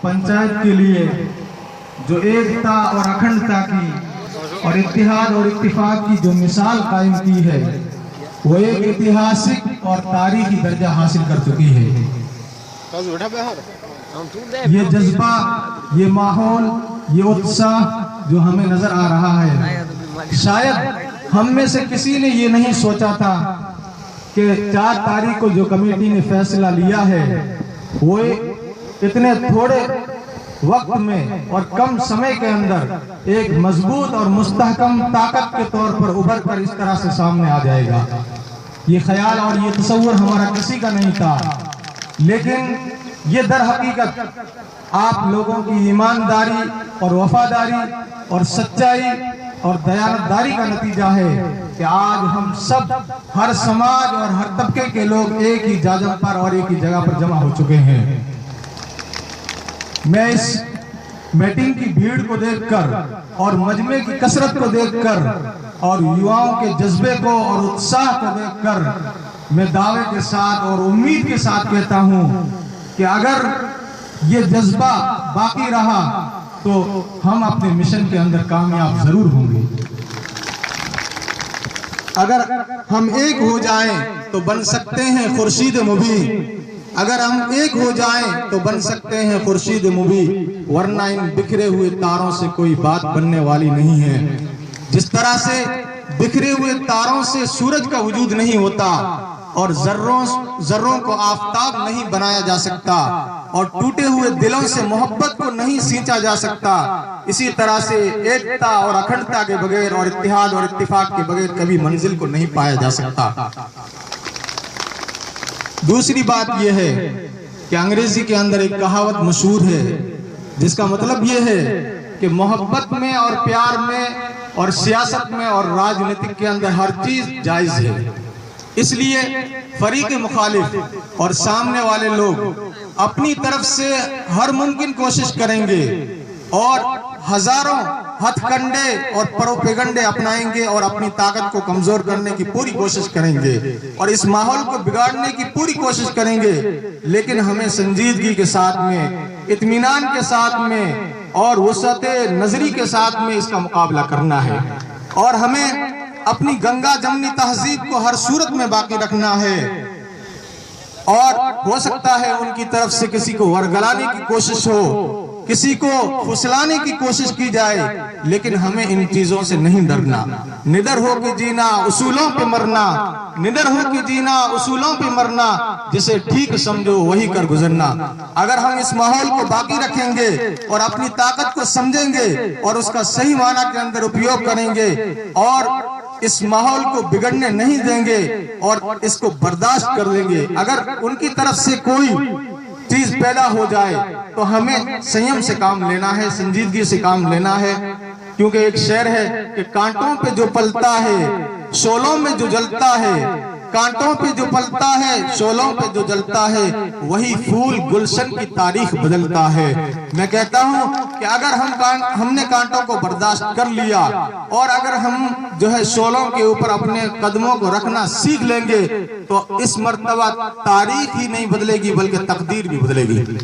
पंचायत के लिए जो एकता और अखंडता की और इत्तेहाद और इत्तिफाक की जो मिसाल कायम की है, वो एक ऐतिहासिक और तारीखी दर्जा हासिल कर चुकी है। ये जज्बा, ये माहौल, ये उत्साह जो हमें नजर आ रहा है, शायद हम में से किसी ने ये नहीं सोचा था कि 4 तारीख को जो कमेटी ने फैसला लिया है वो इतने थोड़े वक्त में और कम समय के अंदर एक मजबूत और मुस्तहकम ताकत के तौर पर उभर कर इस तरह से सामने आ जाएगा। ये ख्याल और ये तसव्वुर हमारा किसी का नहीं था, लेकिन ये दर हकीकत आप लोगों की ईमानदारी और वफादारी और सच्चाई और दयानतदारी का नतीजा है कि आज हम सब, हर समाज और हर तबके के लोग एक ही जाजम पर और एक ही जगह पर जमा हो चुके हैं। मैं इस मीटिंग की भीड़ को देखकर और मजमे की कसरत को देखकर और युवाओं के जज्बे को और उत्साह को देखकर मैं दावे के साथ और उम्मीद के साथ कहता हूं कि अगर ये जज्बा बाकी रहा तो हम अपने मिशन के अंदर कामयाब जरूर होंगे। अगर हम एक हो जाएं तो बन सकते हैं खुर्शीद मुबीन, अगर हम एक हो जाएं तो बन सकते हैं खुर्शीद मुबीन, वरना इन बिखरे हुए तारों से कोई बात बनने वाली नहीं है। जिस तरह से बिखरे हुए तारों से सूरज का वजूद नहीं होता और जर्रों को आफताब नहीं बनाया जा सकता और टूटे हुए दिलों से मोहब्बत को नहीं सींचा जा सकता, इसी तरह से एकता और अखंडता के बगैर और इत्तेहाद और इत्तिफाक के बगैर कभी मंजिल को नहीं पाया जा सकता। दूसरी बात यह है कि अंग्रेजी के अंदर एक कहावत मशहूर है जिसका मतलब यह है कि मोहब्बत में और प्यार में और सियासत में और राजनीतिक के अंदर हर चीज जायज है। इसलिए फरीक मुखालिफ और सामने वाले लोग अपनी तरफ से हर मुमकिन कोशिश करेंगे और हजारों हथकंडे और प्रोपेगंडे अपनाएंगे और अपनी ताकत को कमजोर करने की पूरी कोशिश करेंगे और इस माहौल को बिगाड़ने की पूरी कोशिश करेंगे। लेकिन हमें संजीदगी के साथ में, इत्मीनान के साथ में और वसअत नजरी के साथ में इसका मुकाबला करना है और हमें अपनी गंगा जमनी तहजीब को हर सूरत में बाकी रखना है। और हो सकता है उनकी तरफ से किसी को वरगलाने की कोशिश हो, किसी को फुसलाने की कोशिश की जाए, लेकिन हमें इन चीजों से नहीं डरना। निडर हो के जीना, उसूलों पे मरना, निडर हो के जीना, उसूलों पे मरना, जिसे ठीक समझो वही कर गुजरना। अगर हम इस माहौल को बाकी रखेंगे और अपनी ताकत को समझेंगे और उसका सही माना के अंदर उपयोग करेंगे और इस माहौल को बिगड़ने नहीं देंगे और इसको बर्दाश्त कर लेंगे, अगर उनकी तरफ से कोई चीज पैदा हो जाए तो हमें संयम से काम लेना है, संजीदगी से काम लेना है। क्योंकि एक शेर है कि कांटों पे जो पलता है, शोलों में जो जलता है, कांटों पे जो पलता है, शोलों पे जो जलता है, वही फूल गुलशन की तारीख बदलता है। मैं कहता हूं कि अगर हमने कांटों को बर्दाश्त कर लिया और अगर हम जो है शोलों के ऊपर अपने कदमों को रखना सीख लेंगे तो इस मर्तबा तारीख ही नहीं बदलेगी बल्कि तकदीर भी बदलेगी।